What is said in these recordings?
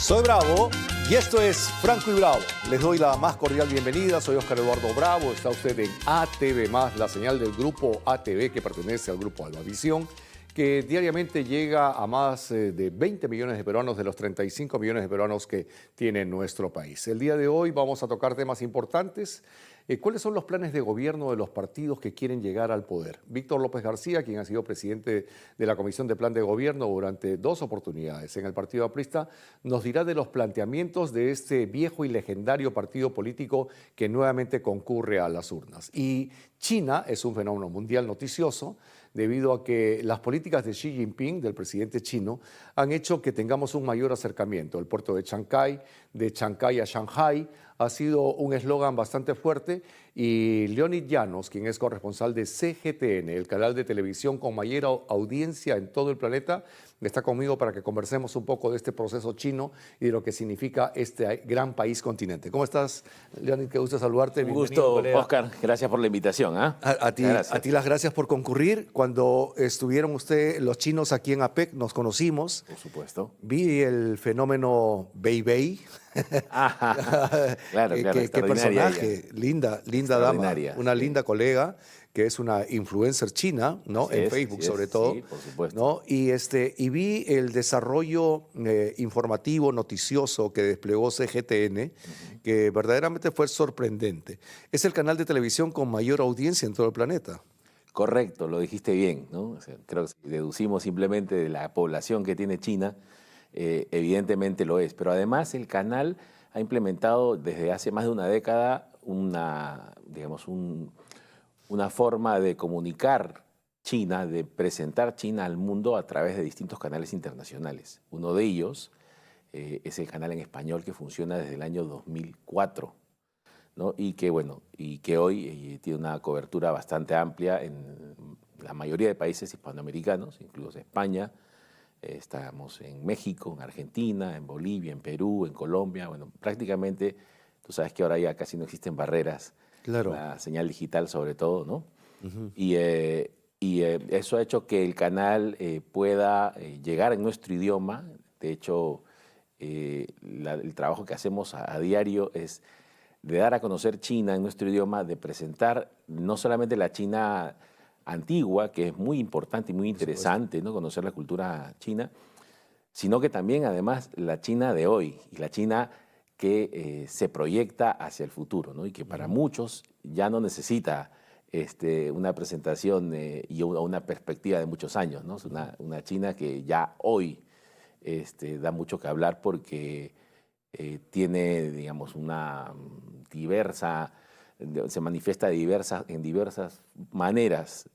Soy Bravo y esto es Franco y Bravo. Les doy la más cordial bienvenida. Soy Óscar Eduardo Bravo. Está usted en ATV+, la señal del grupo ATV que pertenece al grupo Albavisión, que diariamente llega a más de 20 millones de peruanos de los 35 millones de peruanos que tiene nuestro país. El día de hoy vamos a tocar temas importantes. ¿Cuáles son los planes de gobierno de los partidos que quieren llegar al poder? Víctor López García, quien ha sido presidente de la Comisión de Plan de Gobierno durante 2 oportunidades en el Partido Aprista, nos dirá de los planteamientos de este viejo y legendario partido político que nuevamente concurre a las urnas. Y China es un fenómeno mundial noticioso debido a que las políticas de Xi Jinping, del presidente chino, han hecho que tengamos un mayor acercamiento. El puerto de Chancay a Shanghai, ha sido un eslogan bastante fuerte y Leonid Llanos, quien es corresponsal de CGTN, el canal de televisión con mayor audiencia en todo el planeta, está conmigo para que conversemos un poco de este proceso chino y de lo que significa este gran país continente. ¿Cómo estás, Leonid? Qué gusto saludarte. Un gusto, Óscar. Gracias por la invitación. A ti las gracias por concurrir. Cuando estuvieron los chinos aquí en APEC, nos conocimos. Por supuesto. Vi el fenómeno Bei. Claro, qué personaje, linda dama, una linda colega que es una influencer china, ¿no? En Facebook sobre todo. Sí, por supuesto. ¿No? Y vi el desarrollo informativo, noticioso que desplegó CGTN, que verdaderamente fue sorprendente. Es el canal de televisión con mayor audiencia en todo el planeta. Correcto, lo dijiste bien, ¿no? O sea, creo que si deducimos simplemente de la población que tiene China, evidentemente lo es. Pero además el canal ha implementado desde hace más de una década una forma de comunicar China, de presentar China al mundo a través de distintos canales internacionales. Uno de ellos es el canal en español que funciona desde el año 2004, ¿no? Y que hoy tiene una cobertura bastante amplia en la mayoría de países hispanoamericanos, incluso España. Estamos en México, en Argentina, en Bolivia, en Perú, en Colombia. Bueno, prácticamente, tú sabes que ahora ya casi no existen barreras. Claro. La señal digital sobre todo, ¿no? Y eso ha hecho que el canal pueda llegar en nuestro idioma. De hecho, el trabajo que hacemos a diario es de dar a conocer China en nuestro idioma, de presentar no solamente la China antigua, que es muy importante y muy interesante, ¿no? Conocer la cultura china, sino que también, además, la China de hoy y la China que se proyecta hacia el futuro, ¿no? Y que para muchos ya no necesita una presentación y una perspectiva de muchos años, ¿no? Es una China que ya hoy da mucho que hablar porque tiene, digamos, se manifiesta en diversas maneras,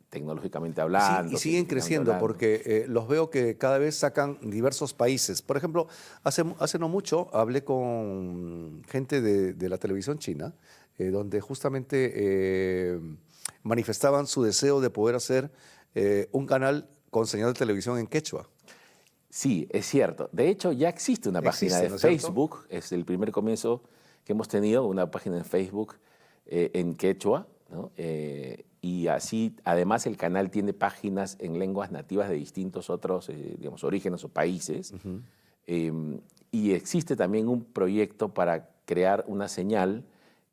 tecnológicamente hablando. Sí, y siguen creciendo porque los veo que cada vez sacan diversos países. Por ejemplo, hace no mucho hablé con gente de la televisión china, donde justamente manifestaban su deseo de poder hacer un canal con señal de televisión en quechua. Sí, es cierto. De hecho, ya existe una página de Facebook, es el primer comienzo que hemos tenido, una página en Facebook en quechua, ¿no? Y así, además, el canal tiene páginas en lenguas nativas de distintos otros, orígenes o países. Y existe también un proyecto para crear una señal,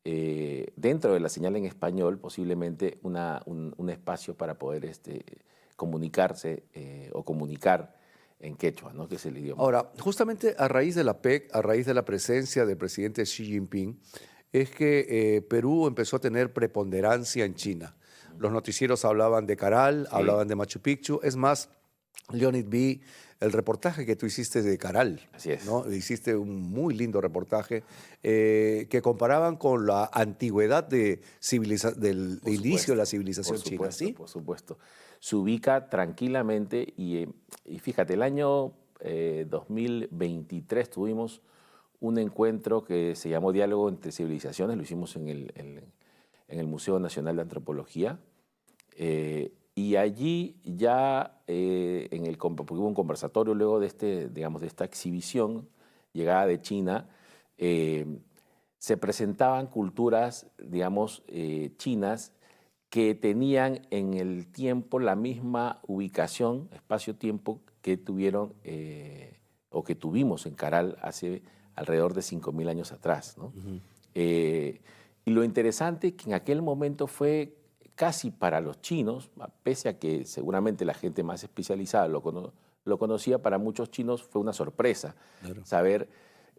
dentro de la señal en español, posiblemente un espacio para poder comunicarse o comunicar en quechua, ¿no? Que es el idioma. Ahora, justamente a raíz de la PEC, a raíz de la presencia del presidente Xi Jinping, es que Perú empezó a tener preponderancia en China. Los noticieros hablaban de Caral, hablaban de Machu Picchu. Es más, Leonid, vi el reportaje que tú hiciste de Caral. Así es. ¿No? Hiciste un muy lindo reportaje que comparaban con la antigüedad del inicio de la civilización china, ¿sí? Por supuesto. Se ubica tranquilamente y fíjate, el año 2023 tuvimos un encuentro que se llamó Diálogo entre Civilizaciones, lo hicimos en el Museo Nacional de Antropología, y allí ya, porque hubo un conversatorio luego de esta exhibición, llegada de China, se presentaban culturas, chinas, que tenían en el tiempo la misma ubicación, espacio-tiempo, que tuvieron o que tuvimos en Caral hace alrededor de 5.000 años atrás, ¿no? Y lo interesante que en aquel momento fue casi para los chinos, pese a que seguramente la gente más especializada lo conocía, para muchos chinos fue una sorpresa saber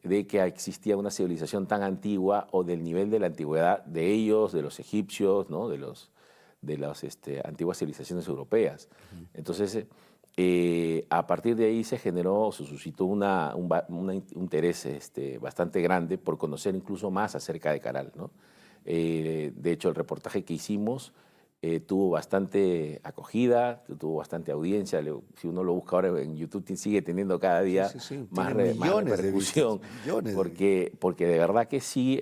de que existía una civilización tan antigua o del nivel de la antigüedad de ellos, de los egipcios, ¿no? de las antiguas civilizaciones europeas. Entonces, a partir de ahí se suscitó un interés bastante grande por conocer incluso más acerca de Caral, ¿no? De hecho, el reportaje que hicimos tuvo bastante acogida, tuvo bastante audiencia. Si uno lo busca ahora en YouTube, sigue teniendo cada día más repercusión. Porque de verdad que sí,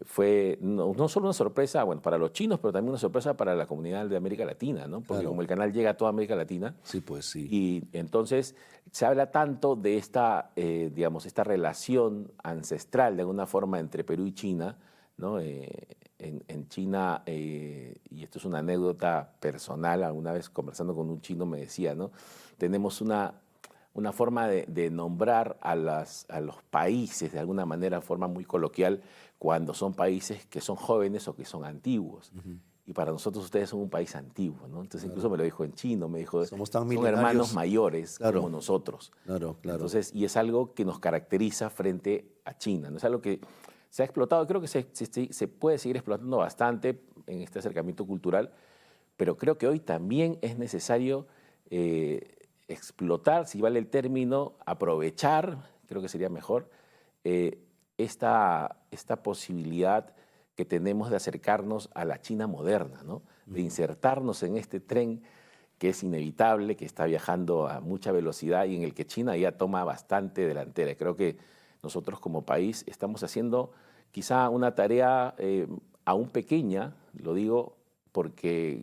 fue no solo una sorpresa, bueno, para los chinos, pero también una sorpresa para la comunidad de América Latina, ¿no? Porque como el canal llega a toda América Latina. Sí, pues sí. Y entonces se habla tanto de esta, digamos, esta relación ancestral, de alguna forma, entre Perú y China, ¿no? En China, y esto es una anécdota personal, alguna vez conversando con un chino me decía, ¿no? Tenemos una forma de nombrar a los países, de alguna manera, de forma muy coloquial, cuando son países que son jóvenes o que son antiguos. Y para nosotros ustedes son un país antiguo, ¿no? Entonces incluso me lo dijo en chino, me dijo, son hermanos mayores como nosotros. Entonces, y es algo que nos caracteriza frente a China, no es algo que se ha explotado, creo que se puede seguir explotando bastante en este acercamiento cultural, pero creo que hoy también es necesario explotar, si vale el término, aprovechar, creo que sería mejor, esta posibilidad que tenemos de acercarnos a la China moderna, ¿no? De insertarnos en este tren que es inevitable, que está viajando a mucha velocidad y en el que China ya toma bastante delantera. Y creo que nosotros como país estamos haciendo quizá una tarea aún pequeña, lo digo porque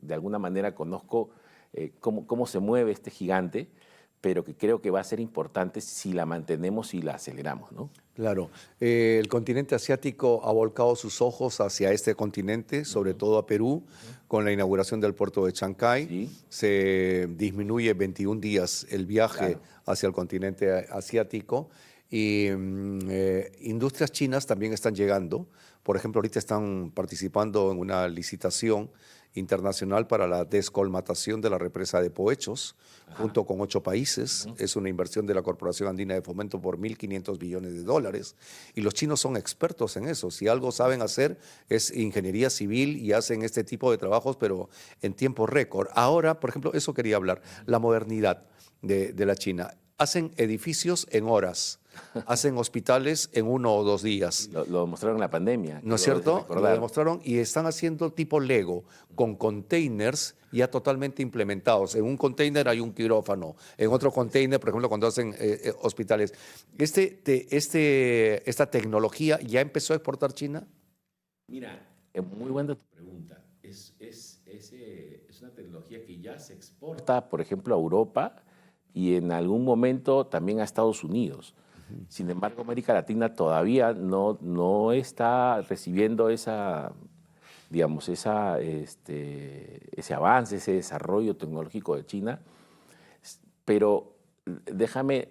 de alguna manera conozco cómo se mueve este gigante, pero que creo que va a ser importante si la mantenemos y la aceleramos, ¿no? Claro. El continente asiático ha volcado sus ojos hacia este continente, sobre todo a Perú, con la inauguración del puerto de Chancay. Sí. Se disminuye 21 días el viaje hacia el continente asiático. Y industrias chinas también están llegando. Por ejemplo, ahorita están participando en una licitación internacional para la descolmatación de la represa de Poechos, junto con 8 países. Es una inversión de la Corporación Andina de Fomento por $1.500 billones. Y los chinos son expertos en eso. Si algo saben hacer es ingeniería civil y hacen este tipo de trabajos, pero en tiempo récord. Ahora, por ejemplo, eso quería hablar, la modernidad de la China. Hacen edificios en horas. Hacen hospitales en 1 o 2 días. Lo demostraron en la pandemia. ¿No es cierto? Lo demostraron y están haciendo tipo Lego, con containers ya totalmente implementados. En un container hay un quirófano, en otro container, por ejemplo, cuando hacen hospitales. ¿Esta tecnología ya empezó a exportar China? Mira, es muy buena tu pregunta. Es una tecnología que ya se exporta, por ejemplo, a Europa y en algún momento también a Estados Unidos. Sin embargo, América Latina todavía no está recibiendo ese avance, ese desarrollo tecnológico de China. Pero déjame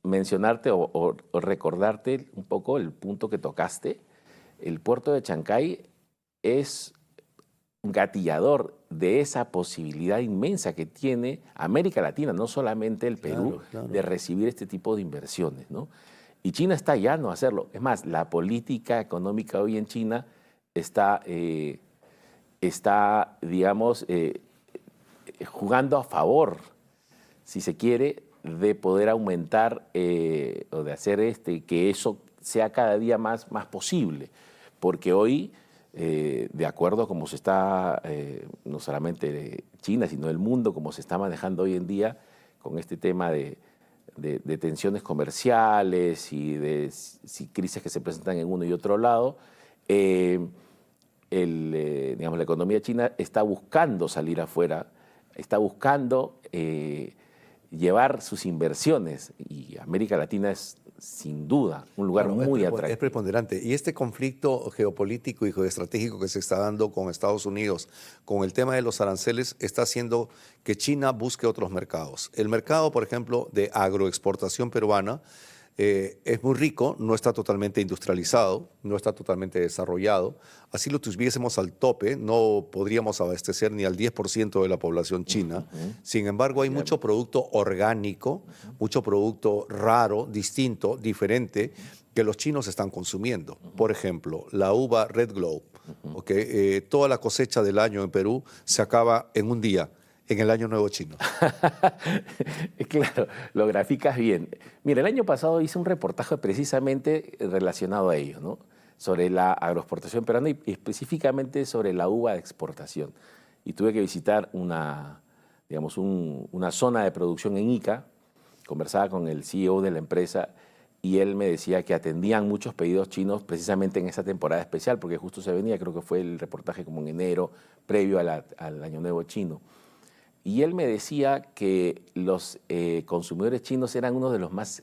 mencionarte o recordarte un poco el punto que tocaste. El puerto de Chancay es un gatillador de esa posibilidad inmensa que tiene América Latina, no solamente el Perú, de recibir este tipo de inversiones, ¿no? Y China está llano a hacerlo. Es más, la política económica hoy en China está digamos, jugando a favor, si se quiere, de poder aumentar o de hacer que eso sea cada día más posible. Porque hoy, de acuerdo a cómo se está, no solamente China, sino el mundo, como se está manejando hoy en día con este tema de tensiones comerciales y de crisis que se presentan en uno y otro lado, digamos, la economía china está buscando salir afuera, está buscando llevar sus inversiones, y América Latina es sin duda un lugar Claro, muy es atractivo. preponderante. Y este conflicto geopolítico y geoestratégico que se está dando con Estados Unidos, con el tema de los aranceles, está haciendo que China busque otros mercados. El mercado, por ejemplo, de agroexportación peruana es muy rico, no está totalmente industrializado, no está totalmente desarrollado. Así lo tuviésemos al tope, no podríamos abastecer ni al 10% de la población china. Sin embargo, hay mucho producto orgánico, mucho producto raro, distinto, diferente, que los chinos están consumiendo. Por ejemplo, la uva Red Globe. Toda la cosecha del año en Perú se acaba en un día, en el Año Nuevo Chino. Claro, lo graficas bien. Mira, el año pasado hice un reportaje precisamente relacionado a ello, ¿no? Sobre la agroexportación peruana y específicamente sobre la uva de exportación. Y tuve que visitar una zona de producción en Ica, conversaba con el CEO de la empresa y él me decía que atendían muchos pedidos chinos precisamente en esa temporada especial, porque justo se venía, creo que fue el reportaje como en enero, previo al Año Nuevo Chino. Y él me decía que los consumidores chinos eran uno de los más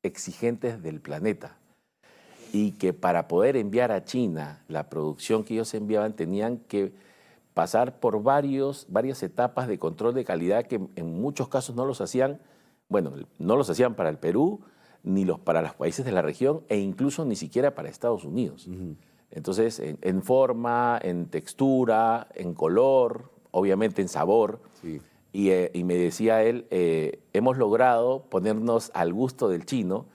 exigentes del planeta y que para poder enviar a China la producción que ellos enviaban tenían que pasar por varias etapas de control de calidad que en muchos casos no los hacían, bueno, no los hacían para el Perú, ni para los países de la región e incluso ni siquiera para Estados Unidos. Entonces, en forma, en textura, en color, obviamente en sabor. Sí. Y me decía él, hemos logrado ponernos al gusto del chino.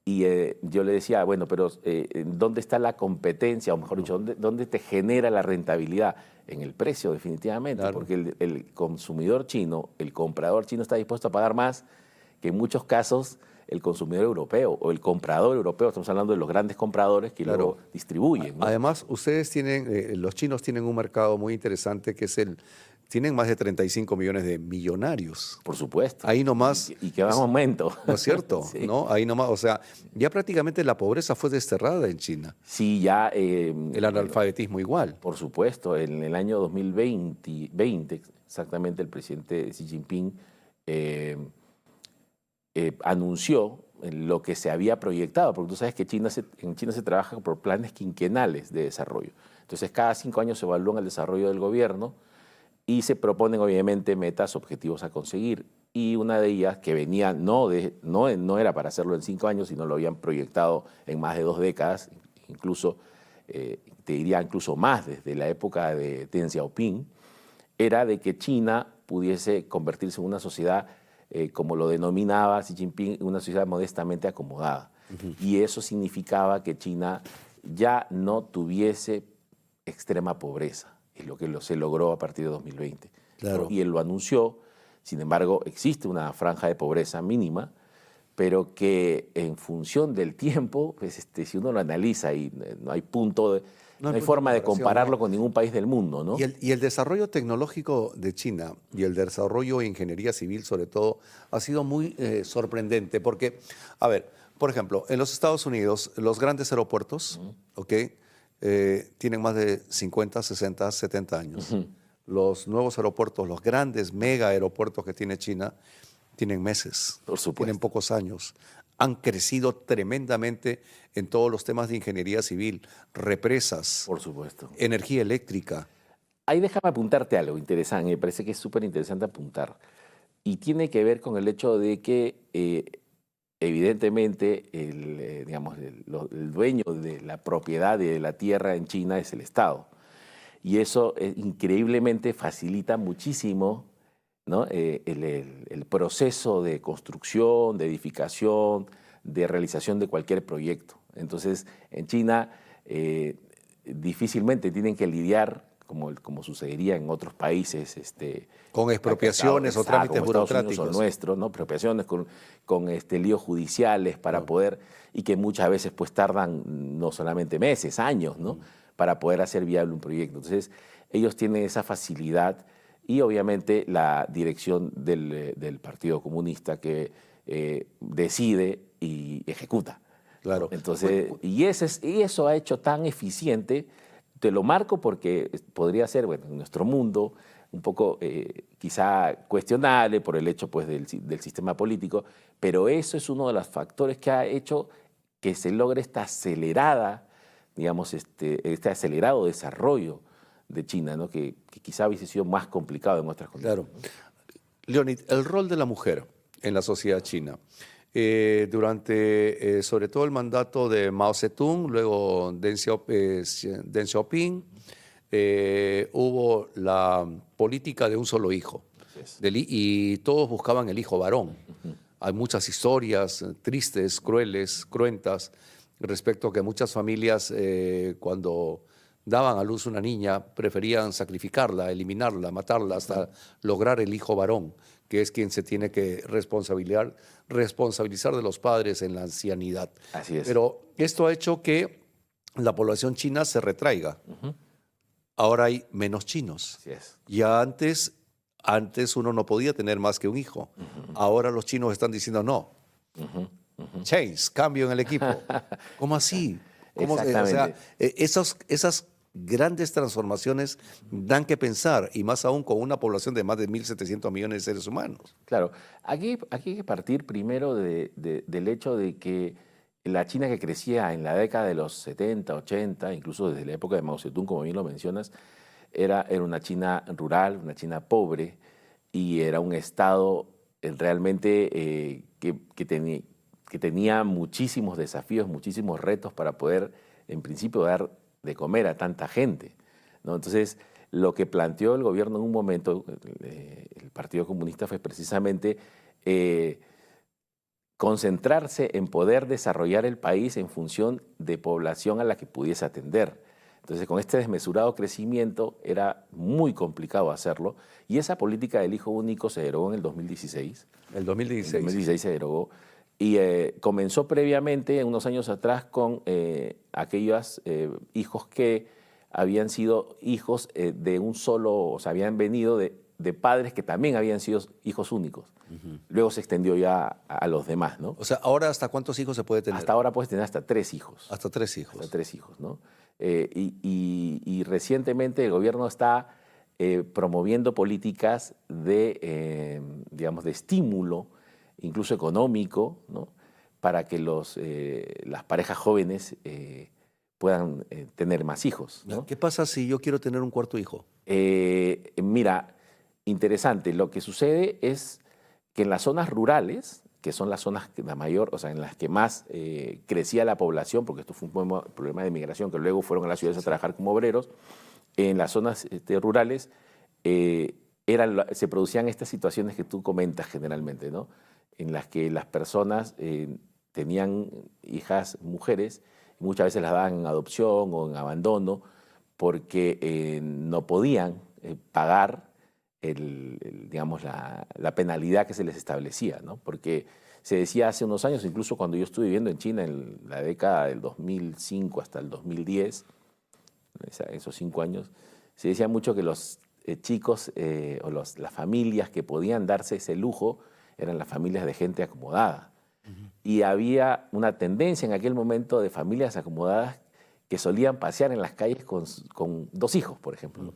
Y yo le decía, bueno, pero ¿dónde está la competencia? O mejor dicho, ¿dónde te genera la rentabilidad? En el precio, definitivamente. Claro. Porque el consumidor chino, el comprador chino está dispuesto a pagar más que en muchos casos el consumidor europeo o el comprador europeo. Estamos hablando de los grandes compradores que luego distribuyen, ¿no? Además, ustedes tienen, los chinos tienen un mercado muy interesante que es tienen más de 35 millones de millonarios. Por supuesto. Ahí nomás. Y que va en aumento. ¿No es cierto? Sí. ¿No? Ahí nomás, o sea, ya prácticamente la pobreza fue desterrada en China. Sí, ya. El analfabetismo igual. Por supuesto. En el año 2020, exactamente, el presidente Xi Jinping anunció lo que se había proyectado, porque tú sabes que en China se trabaja por planes quinquenales de desarrollo. Entonces, cada 5 años se evalúan el desarrollo del gobierno y se proponen, obviamente, metas, objetivos a conseguir. Y una de ellas, que venía, no era para hacerlo en 5 años, sino lo habían proyectado en más de 2 décadas, incluso, te diría incluso más, desde la época de Deng Xiaoping, era de que China pudiese convertirse en una sociedad, como lo denominaba Xi Jinping, una sociedad modestamente acomodada. Y eso significaba que China ya no tuviese extrema pobreza. Es lo que se logró a partir de 2020. Claro. Y él lo anunció. Sin embargo, existe una franja de pobreza mínima, pero que en función del tiempo, pues, si uno lo analiza y no hay punto no hay forma de compararlo con ningún país del mundo, ¿no? Y el desarrollo tecnológico de China y el desarrollo de ingeniería civil, sobre todo, ha sido muy sorprendente porque, a ver, por ejemplo, en los Estados Unidos, los grandes aeropuertos, tienen más de 50, 60, 70 años. Los nuevos aeropuertos, los grandes mega aeropuertos que tiene China, tienen meses, por supuesto, tienen pocos años. Han crecido tremendamente en todos los temas de ingeniería civil, represas, por supuesto, energía eléctrica. Ahí déjame apuntarte algo interesante, me parece que es súper interesante apuntar. Y tiene que ver con el hecho de que evidentemente el dueño de la propiedad de la tierra en China es el Estado. Y eso increíblemente facilita muchísimo, ¿no? el proceso de construcción, de edificación, de realización de cualquier proyecto. Entonces, en China difícilmente tienen que lidiar, como sucedería en otros países, con expropiaciones o trámites burocráticos. O nuestro, ¿no? Expropiaciones con líos judiciales para poder, y que muchas veces pues tardan no solamente meses, años, ¿no? Para poder hacer viable un proyecto. Entonces, ellos tienen esa facilidad y obviamente la dirección del Partido Comunista que decide y ejecuta. Claro. Entonces, y eso ha hecho tan eficiente. Te lo marco porque podría ser, bueno, en nuestro mundo un poco quizá cuestionable por el hecho pues, del sistema político, pero eso es uno de los factores que ha hecho que se logre esta acelerada, digamos, este acelerado desarrollo de China, ¿no? que quizá hubiese sido más complicado en otras condiciones. Claro. Leonid, el rol de la mujer en la sociedad china. Durante, sobre todo el mandato de Mao Zedong, luego Deng Xiaoping, hubo la política de un solo hijo. Y todos buscaban el hijo varón. Hay muchas historias tristes, crueles, cruentas, respecto a que muchas familias, cuando daban a luz una niña, preferían sacrificarla, eliminarla, matarla, hasta lograr el hijo varón, que es quien se tiene que responsabilizar de los padres en la ancianidad. Así es. Pero esto ha hecho que la población china se retraiga. Ahora hay menos chinos. Así es. Ya antes uno no podía tener más que un hijo. Ahora los chinos están diciendo no. Change, cambio en el equipo. ¿Cómo así? Exactamente. O sea, esas grandes transformaciones dan que pensar, y más aún con una población de más de 1.700 millones de seres humanos. Claro, aquí hay que partir primero del hecho de que la China que crecía en la década de los 70, 80, incluso desde la época de Mao Zedong, como bien lo mencionas, era una China rural, una China pobre, y era un estado realmente que tenía muchísimos desafíos, muchísimos retos para poder, en principio, dar de comer a tanta gente, ¿no? Entonces, lo que planteó el gobierno en un momento, el Partido Comunista, fue precisamente concentrarse en poder desarrollar el país en función de población a la que pudiese atender. Entonces, con este desmesurado crecimiento era muy complicado hacerlo, y esa política del hijo único se derogó en el 2016. El 2016. En el 2016 se derogó. Y comenzó previamente, unos años atrás, con aquellos hijos que habían sido hijos de un solo, o sea, habían venido de padres que también habían sido hijos únicos. Luego se extendió ya a los demás, ¿no? O sea, ¿ahora hasta cuántos hijos se puede tener? Hasta ahora puedes tener hasta 3 hijos. Hasta 3 hijos. Hasta 3 hijos, ¿no? Y recientemente el gobierno está promoviendo políticas digamos, de estímulo, incluso económico, ¿no? Para que las parejas jóvenes puedan tener más hijos, ¿no? ¿Qué pasa si yo quiero tener un cuarto hijo? Mira, interesante. Lo que sucede es que en las zonas rurales, que son las zonas o sea, en las que más crecía la población, porque esto fue un problema de migración, que luego fueron a las ciudades a trabajar como obreros, en las zonas rurales se producían estas situaciones que tú comentas generalmente, ¿no? En las que las personas tenían hijas mujeres, y muchas veces las daban en adopción o en abandono, porque no podían pagar digamos, la penalidad que se les establecía, ¿no? Porque se decía hace unos años, incluso cuando yo estuve viviendo en China en la década del 2005 hasta el 2010, esos 5 años, se decía mucho que los chicos o las familias que podían darse ese lujo eran las familias de gente acomodada. Y había una tendencia en aquel momento de familias acomodadas que solían pasear en las calles con 2 hijos, por ejemplo, ¿no?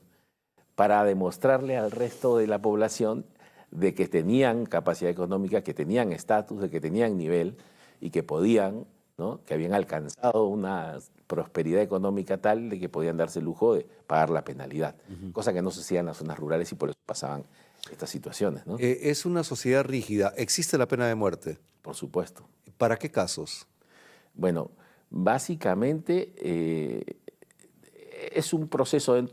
Para demostrarle al resto de la población de que tenían capacidad económica, que tenían estatus, de que tenían nivel y que podían, ¿no? Que habían alcanzado una prosperidad económica tal de que podían darse el lujo de pagar la penalidad, cosa que no se hacía en las zonas rurales, y por eso pasaban estas situaciones, ¿no? Es una sociedad rígida. ¿Existe la pena de muerte? Por supuesto. ¿Para qué casos? Bueno, básicamente es un proceso o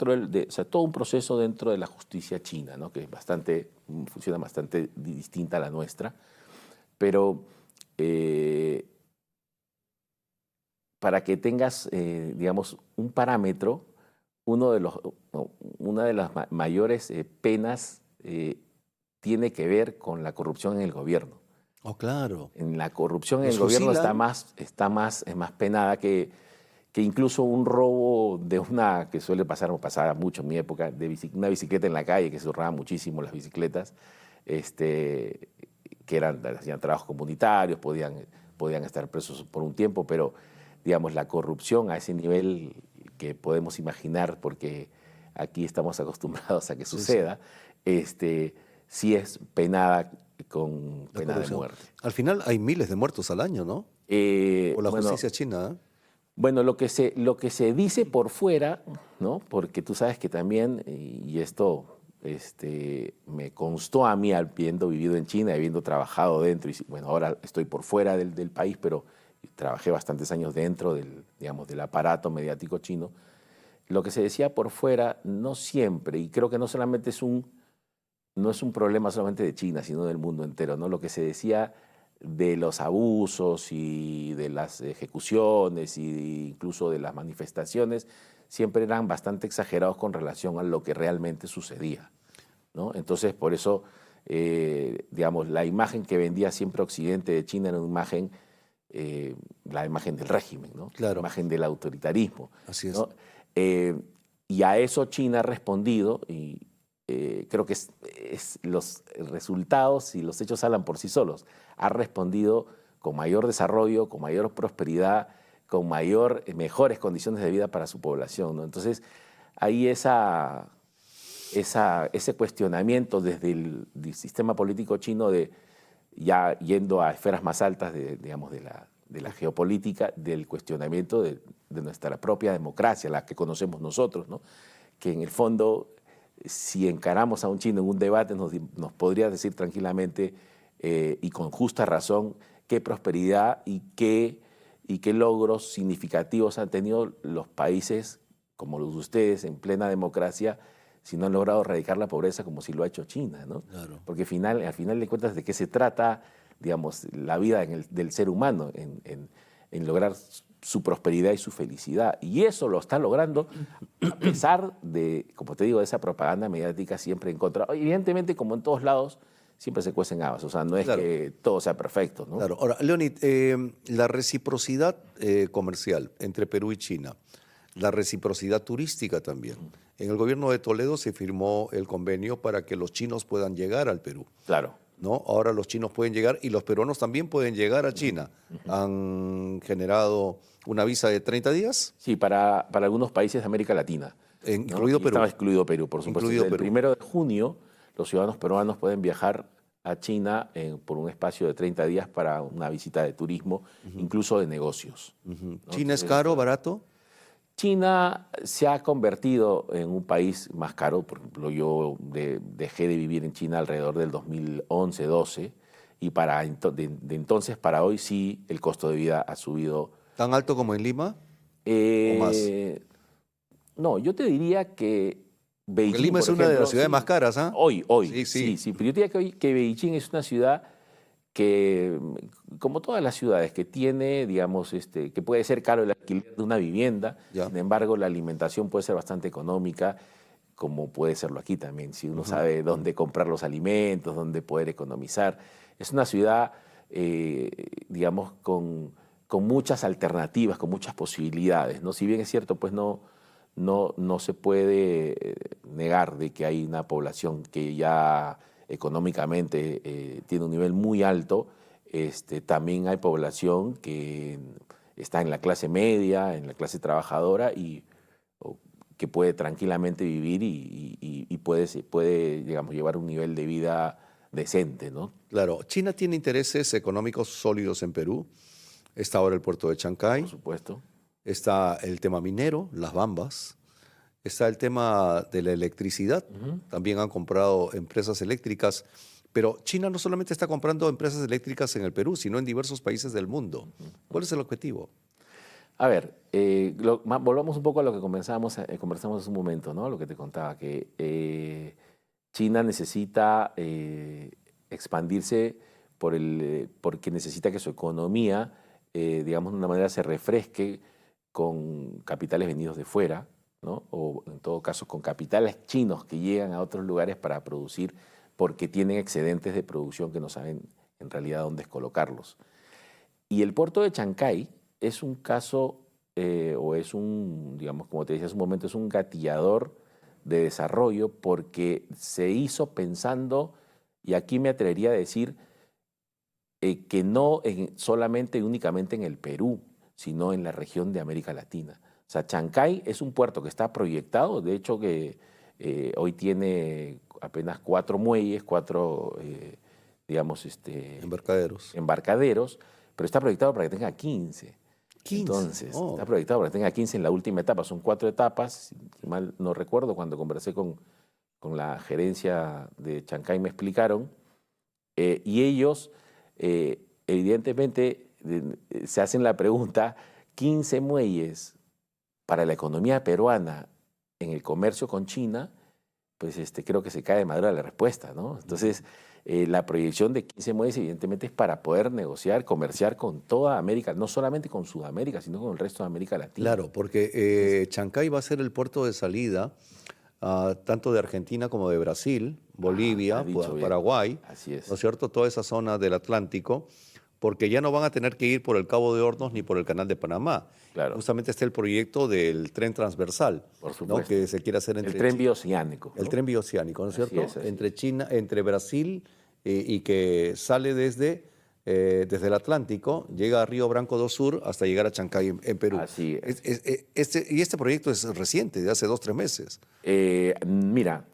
sea, todo un proceso dentro de la justicia china, ¿no? Que funciona bastante distinta a la nuestra, pero para que tengas, digamos, un parámetro, una de las mayores penas tiene que ver con la corrupción en el gobierno. Oh, claro. En la corrupción en el gobierno está más penada que incluso un robo que suele pasaba mucho en mi época, una bicicleta en la calle, que se robaban muchísimo las bicicletas, que hacían trabajos comunitarios, podían estar presos por un tiempo, pero digamos la corrupción a ese nivel que podemos imaginar, porque aquí estamos acostumbrados a que suceda, sí es penada con pena de muerte. Al final hay miles de muertos al año, ¿no? Por la justicia china, ¿eh? Bueno, lo que se dice por fuera, ¿no? Porque tú sabes que también, y esto me constó a mí habiendo vivido en China, habiendo trabajado dentro, y bueno, ahora estoy por fuera del país, pero trabajé bastantes años dentro del aparato mediático chino. Lo que se decía por fuera no siempre, y creo que no solamente no es un problema solamente de China, sino del mundo entero, ¿no? Lo que se decía de los abusos y de las ejecuciones e incluso de las manifestaciones siempre eran bastante exagerados con relación a lo que realmente sucedía, ¿no? Entonces, por eso, digamos, la imagen que vendía siempre Occidente de China era una imagen, la imagen del régimen, ¿no? Claro. La imagen del autoritarismo. Así es. ¿No? Y a eso China ha respondido y creo que los resultados y los hechos hablan por sí solos. Ha respondido con mayor desarrollo, con mayor prosperidad, con mejores condiciones de vida para su población, ¿no? Entonces, hay ese cuestionamiento desde el sistema político chino, ya yendo a esferas más altas de la geopolítica, del cuestionamiento de nuestra propia democracia, la que conocemos nosotros, ¿no? Que en el fondo, si encaramos a un chino en un debate, nos podría decir tranquilamente y con justa razón qué prosperidad y qué logros significativos han tenido los países como los de ustedes en plena democracia, si no han logrado erradicar la pobreza como si lo ha hecho China, ¿no? Claro. Porque al final de cuentas, ¿de qué se trata, digamos, la vida del ser humano? En lograr su prosperidad y su felicidad. Y eso lo está logrando a pesar de, como te digo, de esa propaganda mediática siempre en contra. Evidentemente, como en todos lados, siempre se cuecen habas. O sea, no es que todo sea perfecto, ¿no? Claro. Ahora, Leonid, la reciprocidad comercial entre Perú y China, la reciprocidad turística también. En el gobierno de Toledo se firmó el convenio para que los chinos puedan llegar al Perú. Claro. ¿No? Ahora los chinos pueden llegar y los peruanos también pueden llegar a China. Han generado una visa de 30 días. Sí, para algunos países de América Latina. Incluido Perú. Estaba excluido Perú, por supuesto. Incluido Desde Perú. el 1 de junio, los ciudadanos peruanos pueden viajar a China por un espacio de 30 días para una visita de turismo, incluso de negocios. ¿No? ¿China es caro, barato? China se ha convertido en un país más caro. Por ejemplo, yo dejé de vivir en China alrededor del 2011-12 y de entonces para hoy sí el costo de vida ha subido. ¿Tan alto como en Lima? ¿O más? No, yo te diría que Beijing, porque Lima es por una de ejemplo, las ciudades más caras, ¿ah? Hoy, Sí. Pero yo te diría que Beijing es una ciudad que, como todas las ciudades, que tiene, digamos, que puede ser caro el alquiler de una vivienda, sin embargo, la alimentación puede ser bastante económica, como puede serlo aquí también, si uno sabe dónde comprar los alimentos, dónde poder economizar. Es una ciudad, digamos, con muchas alternativas, con muchas posibilidades, ¿no? Si bien es cierto, pues no se puede negar de que hay una población que ya económicamente tiene un nivel muy alto, también hay población que está en la clase media, en la clase trabajadora y que puede tranquilamente vivir y puede, digamos, llevar un nivel de vida decente, ¿no? Claro. China tiene intereses económicos sólidos en Perú. Está ahora el puerto de Chancay. Por supuesto. Está el tema minero, las bambas. Está el tema de la electricidad. También han comprado empresas eléctricas. Pero China no solamente está comprando empresas eléctricas en el Perú, sino en diversos países del mundo. ¿Cuál es el objetivo? A ver, volvamos un poco a lo que conversamos hace un momento, ¿no? Lo que te contaba, que China necesita expandirse porque necesita que su economía, digamos, de una manera se refresque con capitales venidos de fuera, ¿no? O en todo caso con capitales chinos que llegan a otros lugares para producir porque tienen excedentes de producción que no saben en realidad dónde colocarlos. Y el puerto de Chancay es un caso, o es un, digamos, como te decía hace un momento, es un gatillador de desarrollo porque se hizo pensando, y aquí me atrevería a decir, que no solamente y únicamente en el Perú, sino en la región de América Latina. O sea, Chancay es un puerto que está proyectado, de hecho que hoy tiene apenas 4 muelles, 4, digamos, embarcaderos, pero está proyectado para que tenga 15. 15. Entonces, está proyectado para que tenga 15 en la última etapa. Son 4 etapas, si mal no recuerdo, cuando conversé con la gerencia de Chancay me explicaron, y ellos evidentemente se hacen la pregunta, 15 muelles para la economía peruana en el comercio con China, pues creo que se cae de madera la respuesta, ¿no? Entonces, la proyección de 15 muelles evidentemente es para poder negociar, comerciar con toda América, no solamente con Sudamérica, sino con el resto de América Latina. Claro, porque Chancay va a ser el puerto de salida tanto de Argentina como de Brasil, Bolivia, Paraguay, así es. ¿No es cierto? Toda esa zona del Atlántico, porque ya no van a tener que ir por el Cabo de Hornos ni por el Canal de Panamá. Claro. Justamente está el proyecto del tren transversal, por supuesto, ¿no? Que se quiere hacer entre el tren bioceánico, ¿no? El tren bioceánico, ¿no es cierto? Es, entre China, entre Brasil y que sale desde el Atlántico, llega a Río Branco do Sur hasta llegar a Chancay en Perú. Así es. Y este proyecto es reciente, de hace 2 o 3 meses. Mira,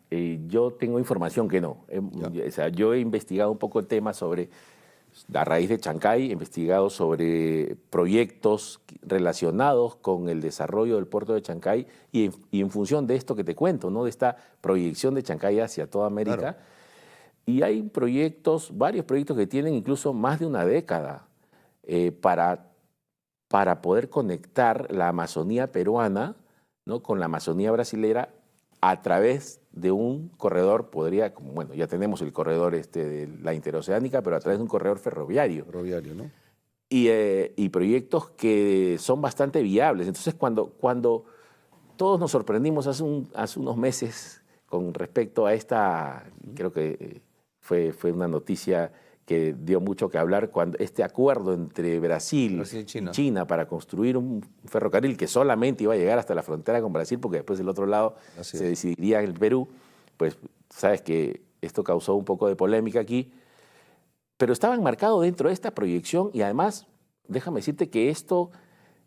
yo tengo información que no. O sea, yo he investigado un poco el tema sobre, a raíz de Chancay, he investigado sobre proyectos relacionados con el desarrollo del puerto de Chancay y en función de esto que te cuento, ¿no? De esta proyección de Chancay hacia toda América. Claro. Y hay proyectos, varios proyectos que tienen incluso más de una década para poder conectar la Amazonía peruana, ¿no? Con la Amazonía brasilera a través de un corredor, bueno, ya tenemos el corredor de la interoceánica, pero a través de un corredor ferroviario. Ferroviario, ¿no? Y proyectos que son bastante viables. Entonces, cuando todos nos sorprendimos hace unos meses con respecto a esta, creo que fue una noticia que dio mucho que hablar, cuando este acuerdo entre Brasil y China para construir un ferrocarril que solamente iba a llegar hasta la frontera con Brasil, porque después del otro lado se decidiría en el Perú, pues sabes que esto causó un poco de polémica aquí, pero estaba enmarcado dentro de esta proyección y además, déjame decirte que esto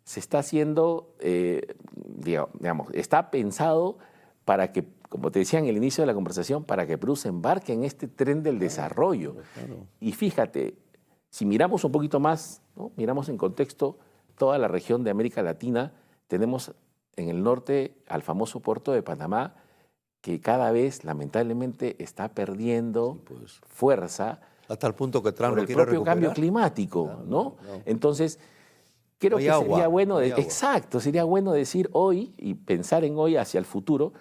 se está haciendo, digamos, está pensado para que, como te decía en el inicio de la conversación, para que Perú se embarque en este tren del desarrollo. Claro. Y fíjate, si miramos un poquito más, ¿no? Miramos en contexto toda la región de América Latina, tenemos en el norte al famoso puerto de Panamá, que cada vez lamentablemente está perdiendo fuerza. Hasta el punto que Trump por lo quiere el propio recuperar. Cambio climático, Claro, ¿no? no. Entonces, creo que sería bueno, exacto, sería bueno decir hoy y pensar en hoy hacia el futuro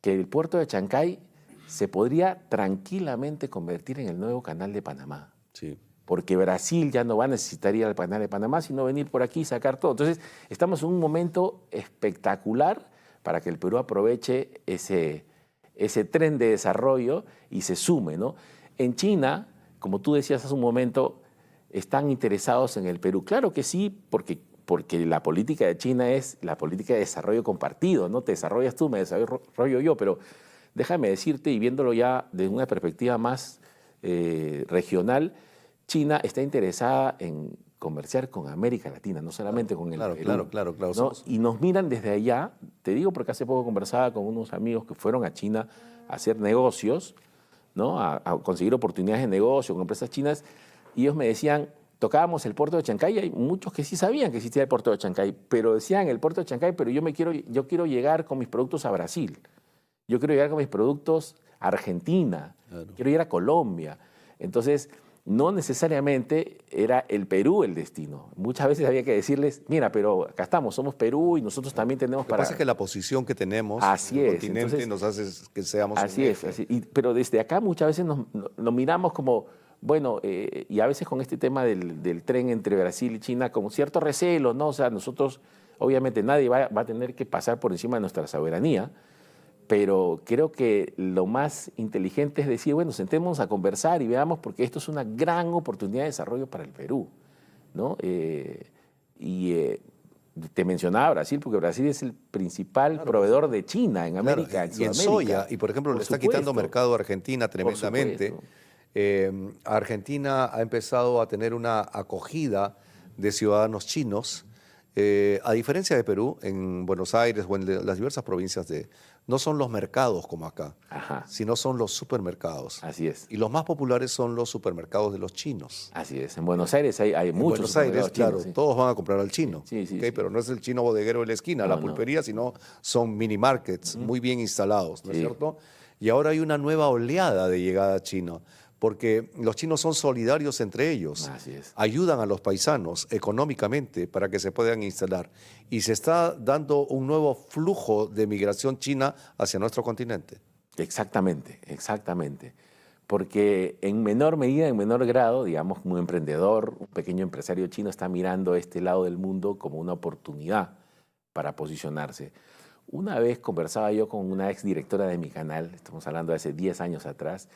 que el puerto de Chancay se podría tranquilamente convertir en el nuevo canal de Panamá. Sí. Porque Brasil ya no va a necesitar ir al canal de Panamá, sino venir por aquí y sacar todo. Entonces, estamos en un momento espectacular para que el Perú aproveche ese tren de desarrollo y se sume, ¿no? En China, como tú decías hace un momento, están interesados en el Perú. Claro que sí, porque la política de China es la política de desarrollo compartido, ¿no? Te desarrollas tú, me desarrollo yo, pero déjame decirte, y viéndolo ya desde una perspectiva más regional, China está interesada en comerciar con América Latina, no solamente con el Perú. Claro. ¿No? Y nos miran desde allá, te digo porque hace poco conversaba con unos amigos que fueron a China a hacer negocios, ¿no? A conseguir oportunidades de negocio con empresas chinas, y ellos me decían, tocábamos el puerto de Chancay, y hay muchos que sí sabían que existía el puerto de Chancay, pero decían el puerto de Chancay, pero yo quiero llegar con mis productos a Brasil, yo quiero llegar con mis productos a Argentina, quiero ir a Colombia. Entonces, no necesariamente era el Perú el destino. Muchas veces había que decirles, mira, pero acá estamos, somos Perú y nosotros también tenemos para... Lo que pasa es que la posición que tenemos en el continente nos hace que seamos... Así es. Pero desde acá muchas veces nos miramos como... Bueno, y a veces con este tema del tren entre Brasil y China, con cierto recelo, ¿no? O sea, nosotros, obviamente nadie va a tener que pasar por encima de nuestra soberanía, pero creo que lo más inteligente es decir, bueno, sentémonos a conversar y veamos, porque esto es una gran oportunidad de desarrollo para el Perú, ¿no? Te mencionaba Brasil, porque Brasil es el principal proveedor de China en América, en Sudamérica. Y en soya, y por ejemplo, le está quitando mercado a Argentina tremendamente. Argentina ha empezado a tener una acogida de ciudadanos chinos A diferencia de Perú, en Buenos Aires o en las diversas provincias no son los mercados como acá, Ajá, sino son los supermercados. así es. Y los más populares son los supermercados de los chinos. Así es. En Buenos Aires hay En muchos Buenos Aires, supermercados claro, chinos, sí. todos van a comprar al chino, Sí, sí, ¿ok? sí. Pero no es el chino bodeguero de la esquina, No, la no. pulpería, sino son mini markets muy bien instalados, ¿no es Sí. cierto? Y ahora hay una nueva oleada de llegada china, porque los chinos son solidarios entre ellos, Así es. ayudan a los paisanos económicamente para que se puedan instalar. Y se está dando un nuevo flujo de migración china hacia nuestro continente. Exactamente, exactamente. Porque en menor medida, en menor grado, digamos, como un emprendedor, un pequeño empresario chino está mirando este lado del mundo como una oportunidad para posicionarse. Una vez conversaba yo con una exdirectora de mi canal, estamos hablando de hace 10 años atrás,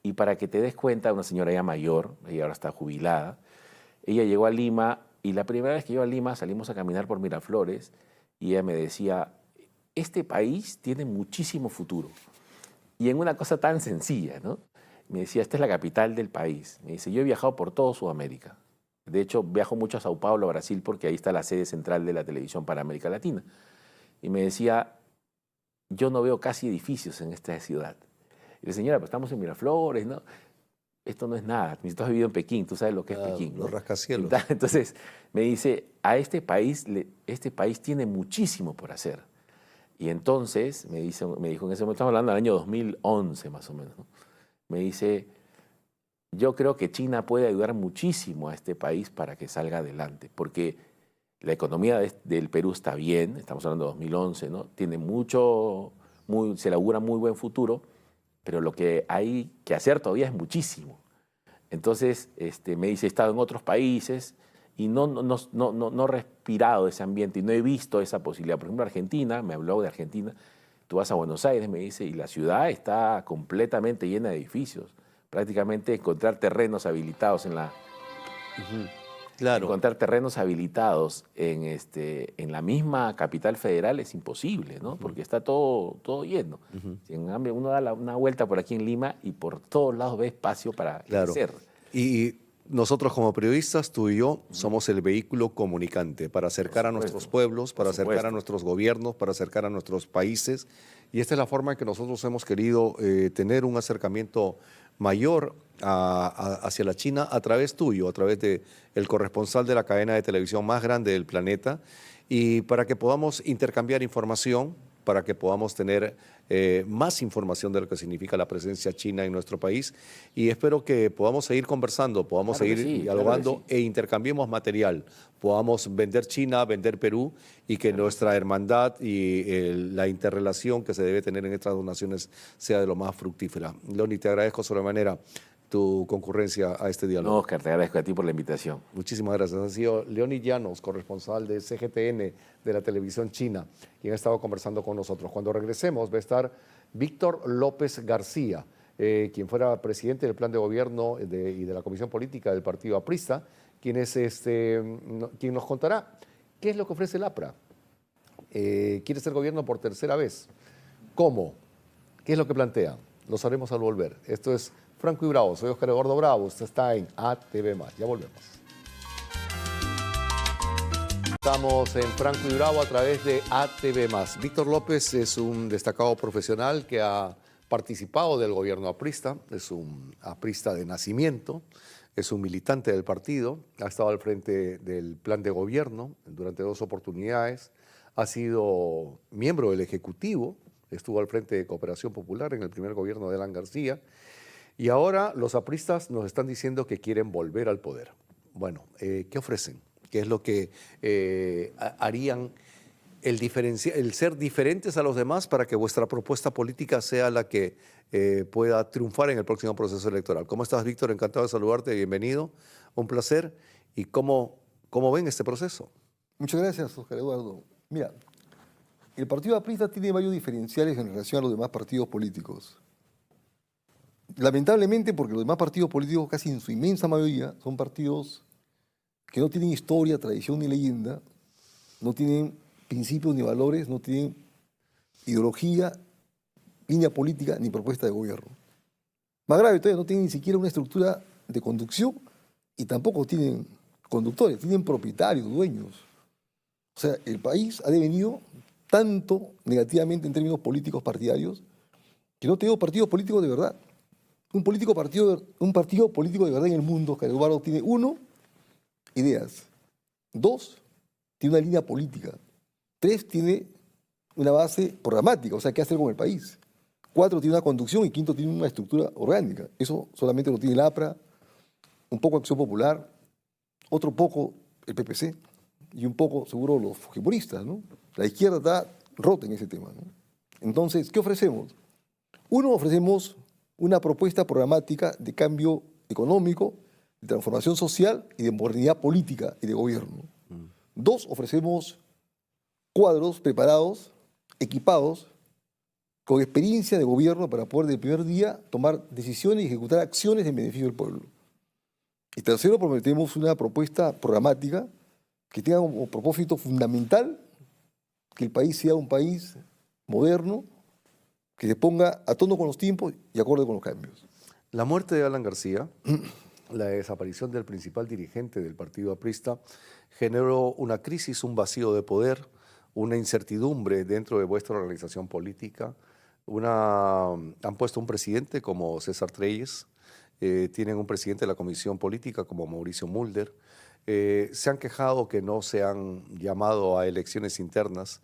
y para que te des cuenta, una señora ya mayor, ella ahora está jubilada, ella llegó a Lima y la primera vez que llegó a Lima salimos a caminar por Miraflores y ella me decía, este país tiene muchísimo futuro. Y en una cosa tan sencilla, ¿no? Me decía, esta es la capital del país. Me dice, yo he viajado por todo Sudamérica. De hecho, viajo mucho a Sao Paulo, Brasil, porque ahí está la sede central de la televisión para América Latina. Y me decía, yo no veo casi edificios en esta ciudad. Y le señora, pues estamos en Miraflores, ¿no? Esto no es nada. Tú has vivido en Pekín, tú sabes lo que es Pekín, ¿no? Los rascacielos. Entonces, me dice, a este país tiene muchísimo por hacer. Y entonces, me dijo en ese momento, estamos hablando del año 2011 más o menos, ¿no? Me dice, yo creo que China puede ayudar muchísimo a este país para que salga adelante, porque la economía del Perú está bien, estamos hablando de 2011, ¿no? Tiene se le augura muy buen futuro, pero lo que hay que hacer todavía es muchísimo. Entonces, me dice, he estado en otros países y no he respirado ese ambiente y no he visto esa posibilidad. Por ejemplo, Argentina, me habló de Argentina, tú vas a Buenos Aires, me dice, y la ciudad está completamente llena de edificios. Prácticamente encontrar terrenos habilitados Claro. encontrar terrenos habilitados en la misma capital federal es imposible, ¿no? Porque está todo lleno. En cambio, uno da una vuelta por aquí en Lima y por todos lados ve espacio para Claro. crecer. Y nosotros como periodistas, tú y yo, somos el vehículo comunicante para acercar a nuestros pueblos, para acercar a nuestros gobiernos, para acercar a nuestros países. Y esta es la forma en que nosotros hemos querido tener un acercamiento mayor hacia la China a través tuyo, a través del corresponsal de la cadena de televisión más grande del planeta, y para que podamos intercambiar información, para que podamos tener más información de lo que significa la presencia china en nuestro país. Y espero que podamos seguir conversando, podamos Claro que seguir sí, dialogando claro que e intercambiemos material. Podamos vender China, vender Perú y que nuestra hermandad y la interrelación que se debe tener en estas dos naciones sea de lo más fructífera. Leoni, te agradezco sobremanera tu concurrencia a este diálogo. No, Oscar, te agradezco a ti por la invitación. Muchísimas gracias. Ha sido Leoni Llanos, corresponsal de CGTN de la televisión china, quien ha estado conversando con nosotros. Cuando regresemos va a estar Víctor López García, quien fuera presidente del plan de gobierno y de la Comisión Política del Partido Aprista, quien nos contará qué es lo que ofrece el APRA. Quiere ser gobierno por tercera vez. ¿Cómo? ¿Qué es lo que plantea? Lo sabremos al volver. Esto es Franco y Bravo. Soy Oscar Eduardo Bravo. Usted está en ATV+. Ya volvemos. Estamos en Franco y Bravo a través de ATV+. Víctor López es un destacado profesional que ha participado del gobierno aprista, es un aprista de nacimiento, es un militante del partido, ha estado al frente del plan de gobierno durante 2 oportunidades, ha sido miembro del Ejecutivo, estuvo al frente de Cooperación Popular en el primer gobierno de Alan García, y ahora los apristas nos están diciendo que quieren volver al poder. Bueno, ¿qué ofrecen? ¿Qué es lo que harían el ser diferentes a los demás para que vuestra propuesta política sea la que pueda triunfar en el próximo proceso electoral? ¿Cómo estás, Víctor? Encantado de saludarte, bienvenido, un placer. ¿Y cómo ven este proceso? Muchas gracias, Oscar Eduardo. Mira, el partido aprista tiene varios diferenciales en relación a los demás partidos políticos. Lamentablemente, porque los demás partidos políticos, casi en su inmensa mayoría, son partidos que no tienen historia, tradición ni leyenda, no tienen principios ni valores, no tienen ideología, línea política ni propuesta de gobierno. Más grave todavía, no tienen ni siquiera una estructura de conducción y tampoco tienen conductores, tienen propietarios, dueños. O sea, el país ha devenido tanto negativamente en términos políticos partidarios que no tenemos partidos políticos de verdad. Un partido político de verdad en el mundo, Oscar Eduardo, tiene uno, ideas. Dos, tiene una línea política. Tres, tiene una base programática, o sea, qué hacer con el país. Cuatro, tiene una conducción y quinto, tiene una estructura orgánica. Eso solamente lo tiene el APRA, un poco Acción Popular, otro poco el PPC y un poco, seguro, los fujimoristas, ¿no? La izquierda está rota en ese tema, ¿no? Entonces, ¿qué ofrecemos? Uno, ofrecemos una propuesta programática de cambio económico, de transformación social y de modernidad política y de gobierno. Dos, ofrecemos cuadros preparados, equipados, con experiencia de gobierno para poder del primer día tomar decisiones y ejecutar acciones en beneficio del pueblo. Y tercero, prometemos una propuesta programática que tenga como propósito fundamental que el país sea un país moderno, que se ponga a tono con los tiempos y acorde con los cambios. La muerte de Alan García, la desaparición del principal dirigente del partido aprista, generó una crisis, un vacío de poder, una incertidumbre dentro de vuestra organización política. Han puesto un presidente como César Treyes, tienen un presidente de la Comisión Política como Mauricio Mulder. Se han quejado que no se han llamado a elecciones internas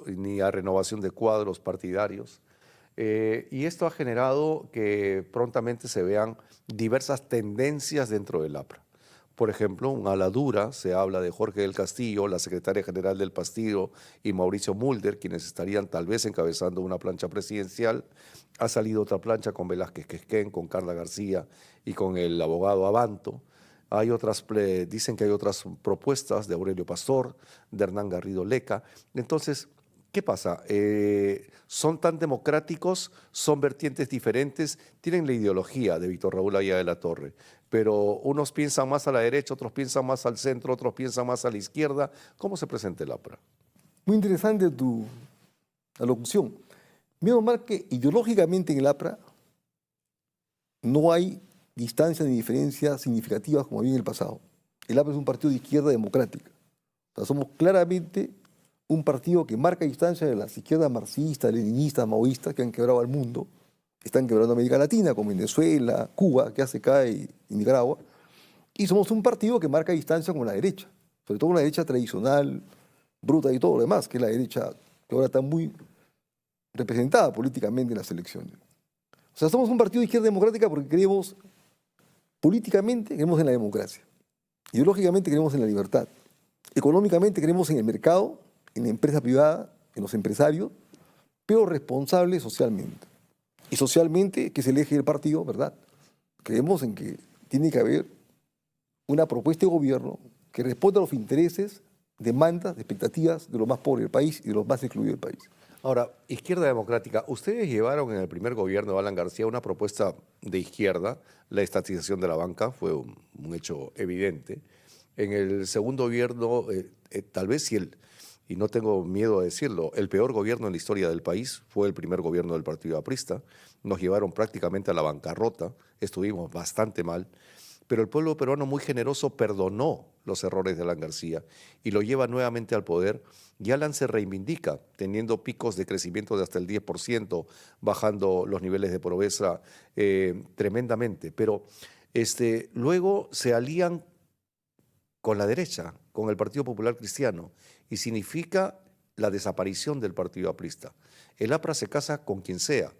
ni a renovación de cuadros partidarios. Y esto ha generado que prontamente se vean diversas tendencias dentro del APRA. Por ejemplo, un ala dura, se habla de Jorge del Castillo, la secretaria general del partido, y Mauricio Mulder, quienes estarían tal vez encabezando una plancha presidencial. Ha salido otra plancha con Velázquez Quesquén, con Carla García y con el abogado Abanto. Dicen que hay otras propuestas de Aurelio Pastor, de Hernán Garrido Leca. Entonces, ¿qué pasa? Son tan democráticos, son vertientes diferentes, tienen la ideología de Víctor Raúl Aya de la Torre, pero unos piensan más a la derecha, otros piensan más al centro, otros piensan más a la izquierda. ¿Cómo se presenta el APRA? Muy interesante tu alocución. Menos mal que ideológicamente en el APRA no hay distancias ni diferencias significativas como había en el pasado. El APRA es un partido de izquierda democrática. O sea, somos claramente un partido que marca distancia de las izquierdas marxistas, leninistas, maoístas que han quebrado al mundo, están quebrando América Latina, como Venezuela, Cuba, que hace acá y Nicaragua. Y somos un partido que marca distancia con la derecha, sobre todo una derecha tradicional, bruta y todo lo demás, que es la derecha que ahora está muy representada políticamente en las elecciones. O sea, somos un partido de izquierda democrática porque creemos políticamente, creemos en la democracia. Ideológicamente creemos en la libertad. Económicamente creemos en el mercado, en la empresa privada, en los empresarios, pero responsables socialmente. Y socialmente, que es el eje del partido, ¿verdad? Creemos en que tiene que haber una propuesta de gobierno que responda a los intereses, demandas, expectativas de los más pobres del país y de los más excluidos del país. Ahora, izquierda democrática, ustedes llevaron en el primer gobierno de Alan García una propuesta de izquierda, la estatización de la banca, fue un hecho evidente. En el segundo gobierno, tal vez y no tengo miedo a decirlo, el peor gobierno en la historia del país fue el primer gobierno del partido aprista. Nos llevaron prácticamente a la bancarrota, estuvimos bastante mal, pero el pueblo peruano muy generoso perdonó los errores de Alan García y lo lleva nuevamente al poder, y Alan se reivindica, teniendo picos de crecimiento de hasta el 10%, bajando los niveles de pobreza tremendamente, pero luego se alían con la derecha, con el Partido Popular Cristiano, y significa la desaparición del partido aprista. El APRA se casa con quien sea.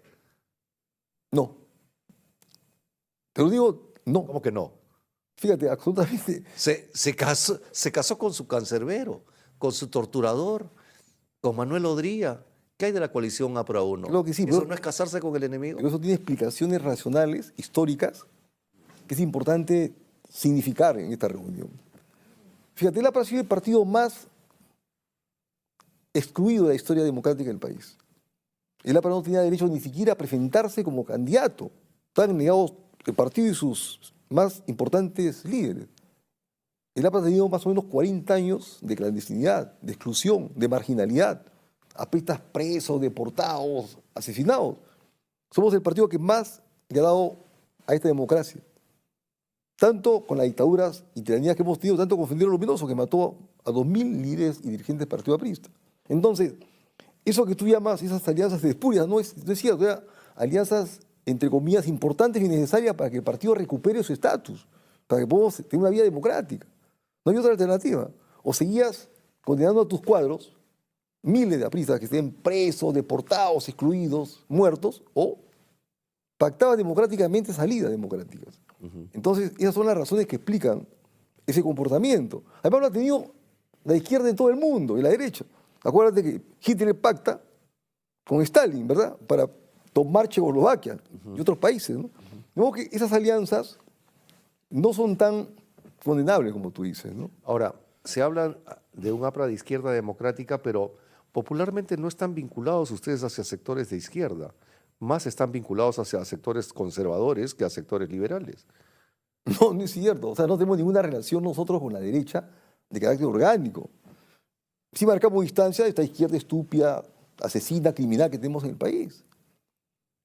No. Te lo digo, no. ¿Cómo que no? Fíjate, absolutamente. Se casó con su cancerbero, con su torturador, con Manuel Odría. ¿Qué hay de la coalición APRA 1? Claro que sí. ¿Eso no es casarse con el enemigo? Pero eso tiene explicaciones racionales, históricas, que es importante significar en esta reunión. Fíjate, el APRA ha sido el partido más excluido de la historia democrática del país. El APRA no tenía derecho ni siquiera a presentarse como candidato. Estaban negados el partido y sus más importantes líderes. El APRA ha tenido más o menos 40 años de clandestinidad, de exclusión, de marginalidad, apristas presos, deportados, asesinados. Somos el partido que más le ha dado a esta democracia. Tanto con las dictaduras y tiranías que hemos tenido, tanto con Fidel Luminoso, que mató a 2.000 líderes y dirigentes del Partido Aprista. Entonces, eso que tú llamas esas alianzas espurias no es cierto. Eran alianzas, entre comillas, importantes y necesarias para que el partido recupere su estatus, para que podamos tener una vía democrática. No hay otra alternativa. O seguías condenando a tus cuadros, miles de apristas que estén presos, deportados, excluidos, muertos, o pactabas democráticamente salidas democráticas. Entonces, esas son las razones que explican ese comportamiento. Además, lo ha tenido la izquierda en todo el mundo y la derecha. Acuérdate que Hitler pacta con Stalin, ¿verdad? Para tomar Checoslovaquia y otros países, ¿no? De modo que esas alianzas no son tan condenables como tú dices, ¿no? Ahora, se habla de un APRA de izquierda democrática, pero popularmente no están vinculados ustedes hacia sectores de izquierda, más están vinculados hacia sectores conservadores que a sectores liberales. No, no es cierto. O sea, no tenemos ninguna relación nosotros con la derecha de carácter orgánico. Sí marcamos distancia de esta izquierda estúpida, asesina, criminal que tenemos en el país.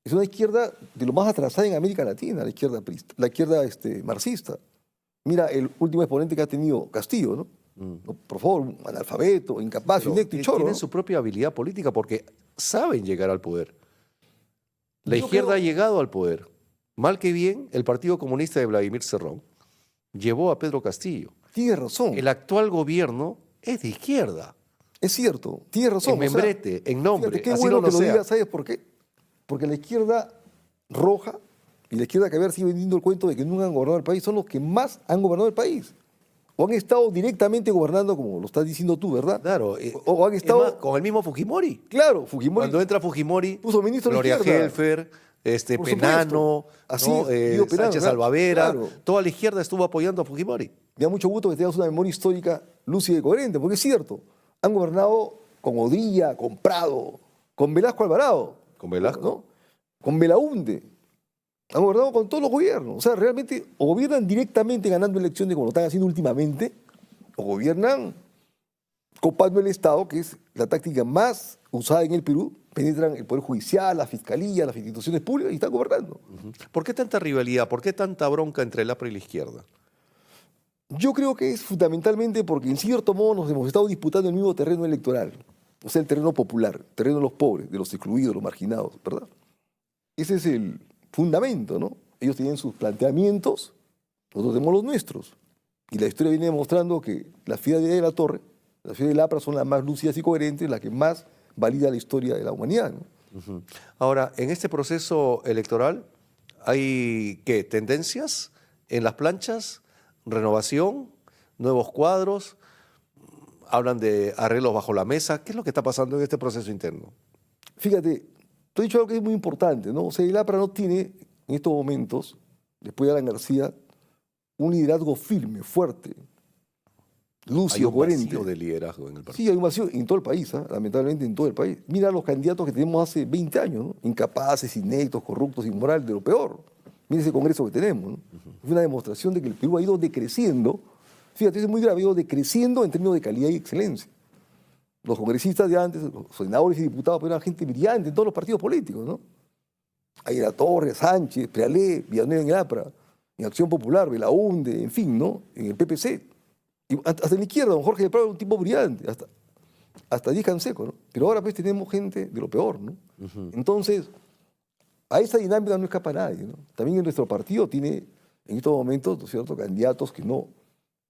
Es una izquierda de lo más atrasada en América Latina, la izquierda marxista. Mira el último exponente que ha tenido Castillo, ¿no? No, por favor, un analfabeto, incapaz, Pero inecto y choro. tienen ¿no? su propia habilidad política porque saben llegar al poder. La Yo izquierda creo- ha llegado al poder. Mal que bien, el Partido Comunista de Vladimir Cerrón llevó a Pedro Castillo. Tienes razón. El actual gobierno es de izquierda, Es cierto, tienes razón. en membrete, en nombre, Fíjate, qué así bueno no lo que lo sea. digas, ¿sabes por qué? Porque la izquierda roja y la izquierda que sigue vendiendo el cuento de que nunca han gobernado el país son los que más han gobernado el país. O han estado directamente gobernando, como lo estás diciendo tú, ¿verdad? Claro, O han estado... es más, con el mismo Fujimori. Claro, Fujimori... Cuando entra Fujimori, puso ministro de Gloria izquierda. Helfer, Por Penano, supuesto. Así ¿no? es, Guido Penano, Sánchez claro, Salvadera, claro. toda la izquierda estuvo apoyando a Fujimori. Me da mucho gusto que tengas una memoria histórica lúcida y coherente, porque es cierto, han gobernado con Odría, con Prado, con Velasco Alvarado. Con Velasco. ¿no? Con Belaúnde. Han gobernado con todos los gobiernos. O sea, realmente o gobiernan directamente ganando elecciones como lo están haciendo últimamente, o gobiernan copando el Estado, que es la táctica más usada en el Perú. Penetran el Poder Judicial, la Fiscalía, las instituciones públicas y están gobernando. ¿Por qué tanta rivalidad? ¿Por qué tanta bronca entre el APRA y la izquierda? Yo creo que es fundamentalmente porque en cierto modo nos hemos estado disputando el mismo terreno electoral, o sea, el terreno popular, el terreno de los pobres, de los excluidos, de los marginados, ¿verdad? Ese es el fundamento, ¿no? Ellos tienen sus planteamientos, nosotros tenemos los nuestros. Y la historia viene demostrando que las fidelidades de la Torre, las fidelidades del APRA son las más lúcidas y coherentes, las que más valida la historia de la humanidad, ¿no? Ahora, en este proceso electoral, ¿hay qué? ¿Tendencias en las planchas? ¿Renovación? ¿Nuevos cuadros? ¿Hablan de arreglos bajo la mesa? ¿Qué es lo que está pasando en este proceso interno? Fíjate, te he dicho algo que es muy importante, ¿no? O sea, el APRA no tiene en estos momentos, después de Alan García, un liderazgo firme, fuerte, Hay lúcido, un coherente. vacío de liderazgo en el partido. Sí, hay un vacío en todo el país, ¿ah? Lamentablemente en todo el país. Mira los candidatos que tenemos hace 20 años, ¿no? Incapaces, ineptos, corruptos, inmorales, de lo peor. Mira ese Congreso que tenemos, ¿no? Es una demostración de que el Perú ha ido decreciendo. Fíjate, es muy grave, ha ido decreciendo en términos de calidad y excelencia. Los congresistas de antes, los senadores y diputados, pues eran gente brillante en todos los partidos políticos, ¿no? Ahí era Torres, Sánchez, Prealé, Villanueva en el APRA, en Acción Popular, Belaúnde, en fin, ¿no? En el PPC. Y hasta en la izquierda, don Jorge del Prado era un tipo brillante, hasta Díaz Canseco, ¿no? Pero ahora pues tenemos gente de lo peor, ¿no? Entonces, a esa dinámica no escapa nadie, ¿no? También en nuestro partido tiene, en estos momentos, ¿no es cierto?, candidatos que no,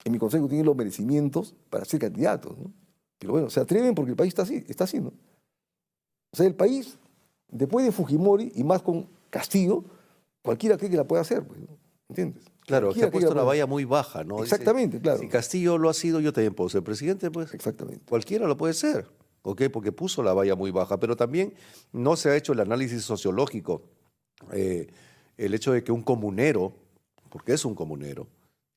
en mi consejo, tienen los merecimientos para ser candidatos, ¿no? Pero bueno, se atreven porque el país está así, ¿no? O sea, el país, después de Fujimori y más con Castillo, cualquiera cree que la puede hacer, pues, ¿no? ¿Entiendes? Claro, que Cualquiera ha puesto cree que la la puede valla muy baja, ¿no? Dice, Exactamente, claro. si Castillo lo ha sido, yo también puedo ser presidente, pues. Exactamente. Cualquiera lo puede ser, ¿ok? Porque puso la valla muy baja, pero también no se ha hecho el análisis sociológico. El hecho de que un comunero, porque es un comunero,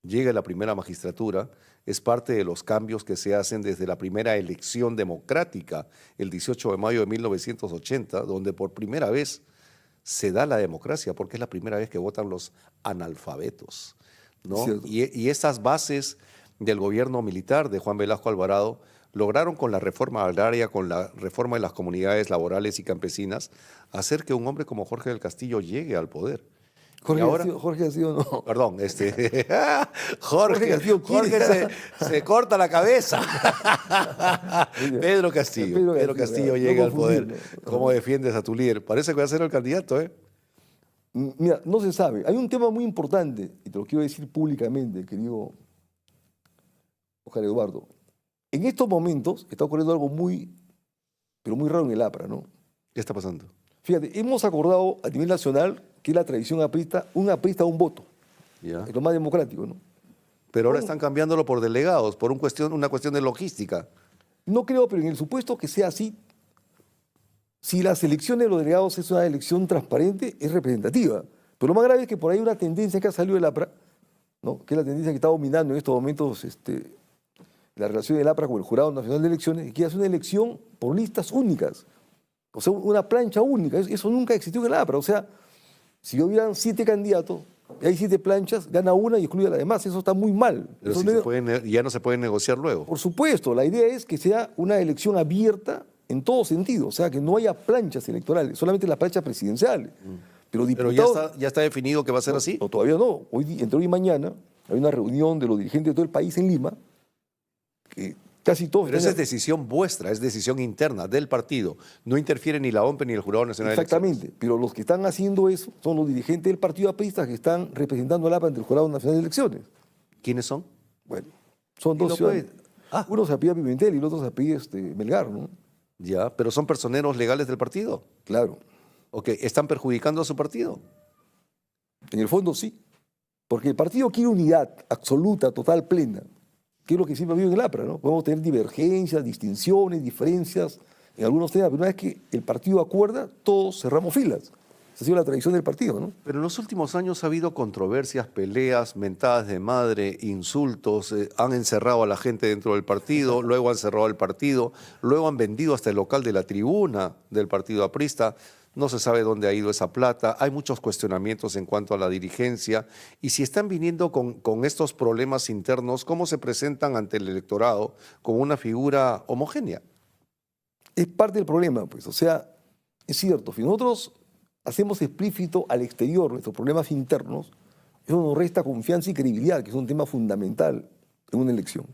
llegue a la primera magistratura, es parte de los cambios que se hacen desde la primera elección democrática, el 18 de mayo de 1980, donde por primera vez se da la democracia, porque es la primera vez que votan los analfabetos, ¿no? Cierto. Y esas bases del gobierno militar de Juan Velasco Alvarado lograron con la reforma agraria, con la reforma de las comunidades laborales y campesinas, hacer que un hombre como Jorge del Castillo llegue al poder. ¿Y ahora? Jorge ha sido no. Perdón, Jorge Castillo quiere. se corta la cabeza. Pedro Castillo. Pedro Castillo llega al poder. ¿Cómo defiendes a tu líder? Parece que va a ser el candidato, ¿eh? Mira, no se sabe. Hay un tema muy importante, y te lo quiero decir públicamente, querido Oscar Eduardo. En estos momentos está ocurriendo algo muy, pero muy raro en el APRA, ¿no? ¿Qué está pasando? Fíjate, hemos acordado a nivel nacional que es la tradición aprista, un aprista, un voto. Ya. Es lo más democrático, ¿no? Pero ahora están cambiándolo por delegados, por una cuestión de logística. No creo, pero en el supuesto que sea así, si la selección de los delegados es una elección transparente, es representativa. Pero lo más grave es que por ahí hay una tendencia que ha salido del APRA, ¿no? Que es la tendencia que está dominando en estos momentos la relación del APRA con el Jurado Nacional de Elecciones, que hace una elección por listas únicas. O sea, una plancha única. Eso nunca existió en el APRA. O sea, si hubieran 7 candidatos y hay 7 planchas, gana una y excluye a la demás. Eso está muy mal. Pero Eso si ya no se puede negociar luego. Por supuesto, la idea es que sea una elección abierta en todo sentido. O sea, que no haya planchas electorales, solamente las planchas presidenciales. Pero diputados, ya está definido que va a ser así. No, todavía no. Entre hoy y mañana hay una reunión de los dirigentes de todo el país en Lima, que casi todos... Pero esa es decisión vuestra, es decisión interna del partido. No interfiere ni la OMP ni el Jurado Nacional de Elecciones. Exactamente, pero los que están haciendo eso son los dirigentes del partido aprista que están representando al APRA ante el Jurado Nacional de Elecciones. ¿Quiénes son? Bueno, son dos ciudadanos. Uno se apellida Pimentel y el otro se apellida Melgar, ¿no? Ya, pero son personeros legales del partido. Claro. Ok, ¿están perjudicando a su partido? En el fondo sí, porque el partido quiere unidad absoluta, total, plena, que es lo que siempre ha habido en el APRA, ¿no? Podemos tener divergencias, distinciones, diferencias en algunos temas, pero una vez que el partido acuerda, todos cerramos filas. Esa ha sido la tradición del partido, ¿no? Pero en los últimos años ha habido controversias, peleas, mentadas de madre, insultos, han encerrado a la gente dentro del partido, luego han cerrado el partido, luego han vendido hasta el local de la tribuna del partido aprista. No se sabe dónde ha ido esa plata, hay muchos cuestionamientos en cuanto a la dirigencia y si están viniendo con estos problemas internos, ¿cómo se presentan ante el electorado como una figura homogénea? Es parte del problema, pues, o sea, es cierto, si nosotros hacemos explícito al exterior nuestros problemas internos, eso nos resta confianza y credibilidad, que es un tema fundamental en una elección.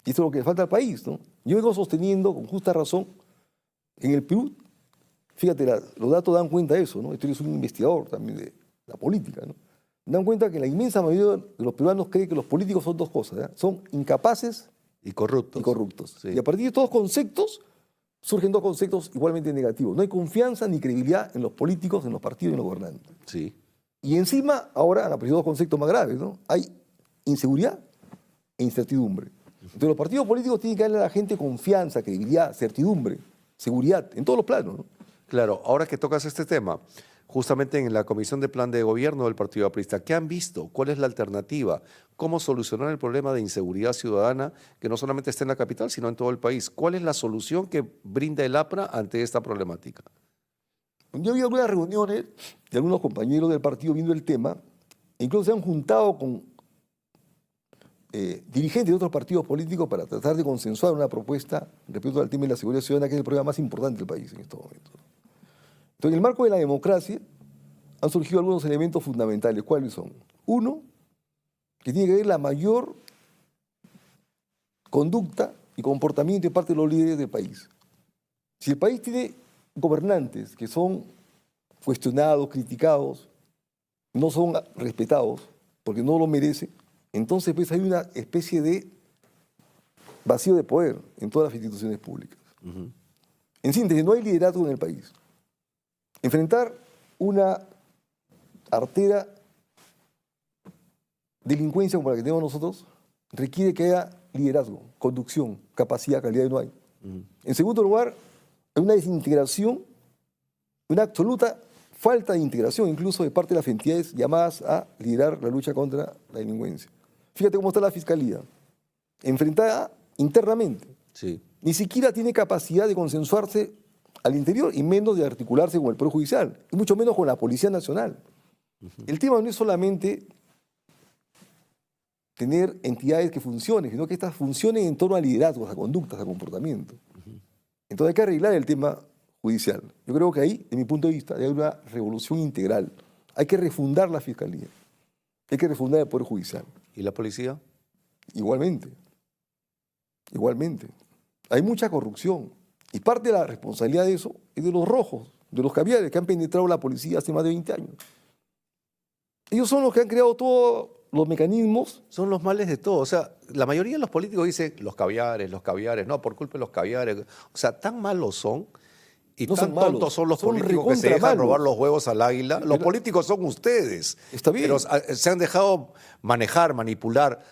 Y esto es lo que le falta al país, ¿no? Yo vengo sosteniendo, con justa razón, que en el Perú, fíjate, los datos dan cuenta de eso, ¿no? Tú eres un investigador también de la política, ¿no? Dan cuenta que la inmensa mayoría de los peruanos cree que los políticos son dos cosas, ¿eh? Son incapaces y corruptos. Sí. Y a partir de estos conceptos, surgen dos conceptos igualmente negativos. No hay confianza ni credibilidad en los políticos, en los partidos y en los gobernantes. Sí. Y encima, ahora han aparecido dos conceptos más graves, ¿no? Hay inseguridad e incertidumbre. Entonces los partidos políticos tienen que darle a la gente confianza, credibilidad, certidumbre, seguridad, en todos los planos, ¿no? Claro, ahora que tocas este tema, justamente en la Comisión de Plan de Gobierno del Partido Aprista, ¿qué han visto? ¿Cuál es la alternativa? ¿Cómo solucionar el problema de inseguridad ciudadana que no solamente está en la capital, sino en todo el país? ¿Cuál es la solución que brinda el APRA ante esta problemática? Yo he habido algunas reuniones de algunos compañeros del partido viendo el tema, e incluso se han juntado con dirigentes de otros partidos políticos para tratar de consensuar una propuesta respecto al tema de la seguridad ciudadana, que es el problema más importante del país en estos momentos. Entonces, en el marco de la democracia han surgido algunos elementos fundamentales. ¿Cuáles son? Uno, que tiene que ver la mayor conducta y comportamiento de parte de los líderes del país. Si el país tiene gobernantes que son cuestionados, criticados, no son respetados porque no lo merece, entonces pues hay una especie de vacío de poder en todas las instituciones públicas. En síntesis, no hay liderazgo en el país. Enfrentar una artera delincuencia como la que tenemos nosotros requiere que haya liderazgo, conducción, capacidad, calidad, y no hay. En segundo lugar, hay una desintegración, una absoluta falta de integración, incluso de parte de las entidades llamadas a liderar la lucha contra la delincuencia. Fíjate cómo está la Fiscalía, enfrentada internamente. Sí. Ni siquiera tiene capacidad de consensuarse al interior y menos de articularse con el Poder Judicial, y mucho menos con la Policía Nacional. El tema no es solamente tener entidades que funcionen, sino que estas funcionen en torno a liderazgos, a conductas, a comportamiento. Entonces hay que arreglar el tema judicial. Yo creo que ahí, de mi punto de vista, hay una revolución integral. Hay que refundar la Fiscalía. Hay que refundar el Poder Judicial. ¿Y la policía? Igualmente. Igualmente. Hay mucha corrupción. Y parte de la responsabilidad de eso es de los rojos, de los caviares que han penetrado la policía hace más de 20 años. Ellos son los que han creado todos los mecanismos. Son los males de todo. O sea, la mayoría de los políticos dicen los caviares, no, por culpa de los caviares. O sea, tan malos son y No tan son malos, tontos son los son políticos que se recontra dejan malos. robar los huevos al águila. Los políticos son ustedes. Está bien. Pero se han dejado manejar, manipular,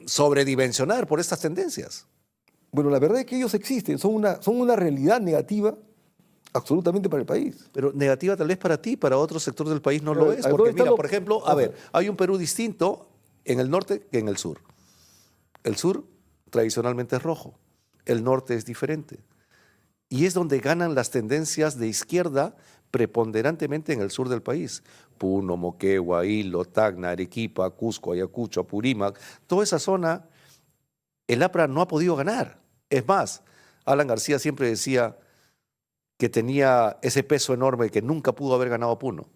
sobredimensionar por estas tendencias. Bueno, la verdad es que ellos existen, son una realidad negativa absolutamente para el país. Pero negativa tal vez para ti, para otro sector del país no Pero, lo es. ¿dónde Porque está mira, lo- por ejemplo, a ver, hay un Perú distinto en el norte que en el sur. El sur tradicionalmente es rojo, el norte es diferente. Y es donde ganan las tendencias de izquierda preponderantemente en el sur del país. Puno, Moquegua, Hilo, Tacna, Arequipa, Cusco, Ayacucho, Apurímac, toda esa zona, el APRA no ha podido ganar. Es más, Alan García siempre decía que tenía ese peso enorme que nunca pudo haber ganado Puno.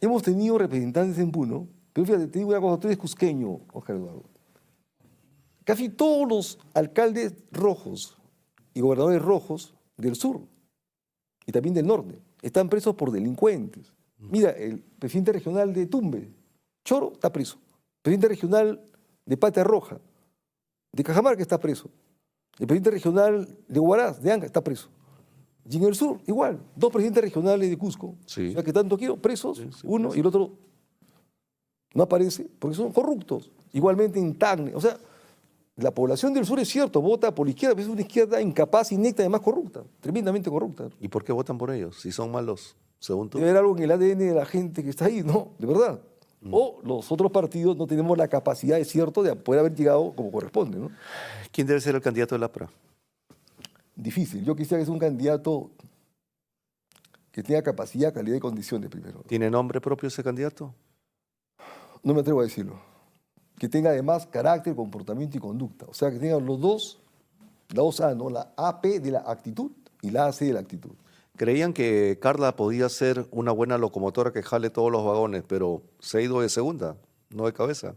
Hemos tenido representantes en Puno, pero fíjate, te digo una cosa, tú eres cusqueño, Oscar Eduardo. Casi todos los alcaldes rojos y gobernadores rojos del sur y también del norte están presos por delincuentes. Mira, el presidente regional de Tumbe, Choro, está preso. Presidente regional de Patria Roja, de Cajamarca, está preso. El presidente regional de Huaraz, de Anca, está preso. Y en el sur, igual, 2 presidentes regionales de Cusco, Sí. o sea que tanto quiero, presos, Sí, uno y el otro no aparece porque son corruptos. Igualmente en Tacna, o sea, la población del sur es cierto, vota por la izquierda, pero es una izquierda incapaz, inecta, además corrupta, tremendamente corrupta. ¿Y por qué votan por ellos si son malos, según tú? Debe haber algo en el ADN de la gente que está ahí, ¿no? De verdad. O los otros partidos no tenemos la capacidad, es cierto, de poder haber llegado como corresponde, ¿no? ¿Quién debe ser el candidato del APRA? Difícil. Yo quisiera que sea un candidato que tenga capacidad, calidad y condiciones primero. ¿Tiene nombre propio ese candidato? No me atrevo a decirlo. Que tenga además carácter, comportamiento y conducta. O sea, que tenga los dos, la 2A, ¿no? La AP de la actitud y la AC de la actitud. Creían que Carla podía ser una buena locomotora que jale todos los vagones, pero se ha ido de segunda, no de cabeza.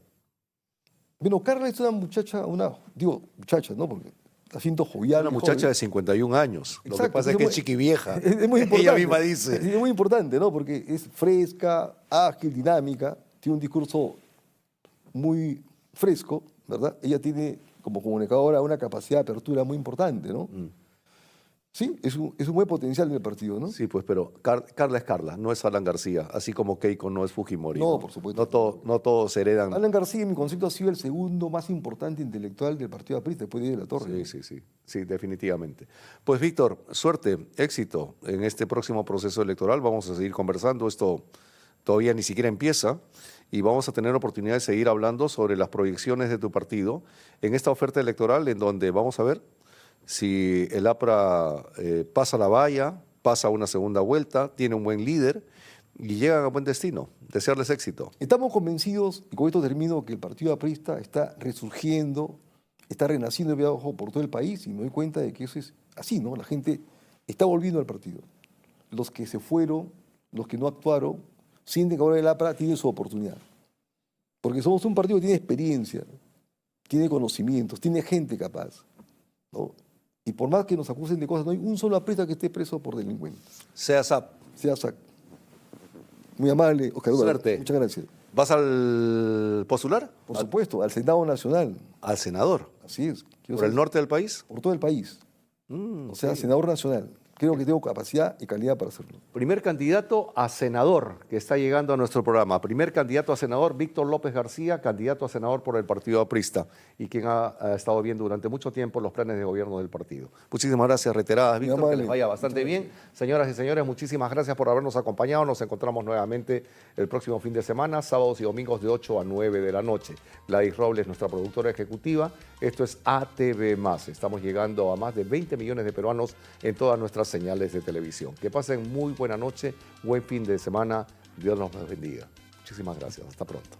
Bueno, Carla es una muchacha, muchacha, ¿no? Porque la siento jovial. Una y muchacha joven. de 51 años. Lo que Exacto, pasa es que es chiquivieja. Es muy importante. Ella misma dice. Es muy importante, ¿no? Porque es fresca, ágil, dinámica, tiene un discurso muy fresco, ¿verdad? Ella tiene, como comunicadora, una capacidad de apertura muy importante, ¿no? Sí, es un buen potencial en el partido, ¿no? Sí, pues, pero Carla es Carla, no es Alan García, así como Keiko no es Fujimori. No, por supuesto. No todos heredan. Alan García, en mi concepto, ha sido el segundo más importante intelectual del partido aprista, después de la Torre. Sí, definitivamente. Pues Víctor, suerte, éxito en este próximo proceso electoral. Vamos a seguir conversando, esto todavía ni siquiera empieza y vamos a tener oportunidad de seguir hablando sobre las proyecciones de tu partido en esta oferta electoral en donde vamos a ver si el APRA pasa la valla, pasa una segunda vuelta, tiene un buen líder y llegan a buen destino. Desearles éxito. Estamos convencidos, y con esto termino, que el partido aprista está resurgiendo, está renaciendo por todo el país y me doy cuenta de que eso es así, ¿no? La gente está volviendo al partido. Los que se fueron, los que no actuaron, sienten que ahora el APRA tiene su oportunidad. Porque somos un partido que tiene experiencia, tiene conocimientos, tiene gente capaz, ¿no? Y por más que nos acusen de cosas, no hay un solo aprista que esté preso por delincuentes. Sea SAP. Sea SAC. Muy amable, Oscar Eduardo. Suerte. Muchas gracias. ¿Vas al postular? Por supuesto, al Senado Nacional. Al senador. Así es. Quiero ¿Por el ser- norte del país? Por todo el país. O sea, senador nacional. Creo que tengo capacidad y calidad para hacerlo. Primer candidato a senador que está llegando a nuestro programa. Primer candidato a senador, Víctor López García, candidato a senador por el Partido Aprista y quien ha estado viendo durante mucho tiempo los planes de gobierno del partido. Muchísimas gracias, reiteradas, Muy Víctor, que amable. les vaya bastante bien. Señoras y señores, muchísimas gracias por habernos acompañado. Nos encontramos nuevamente el próximo fin de semana, sábados y domingos de 8 a 9 de la noche. Gladys Robles, nuestra productora ejecutiva. Esto es ATV+. Estamos llegando a más de 20 millones de peruanos en todas nuestras señales de televisión. Que pasen muy buena noche, buen fin de semana. Dios nos bendiga. Muchísimas gracias. Hasta pronto.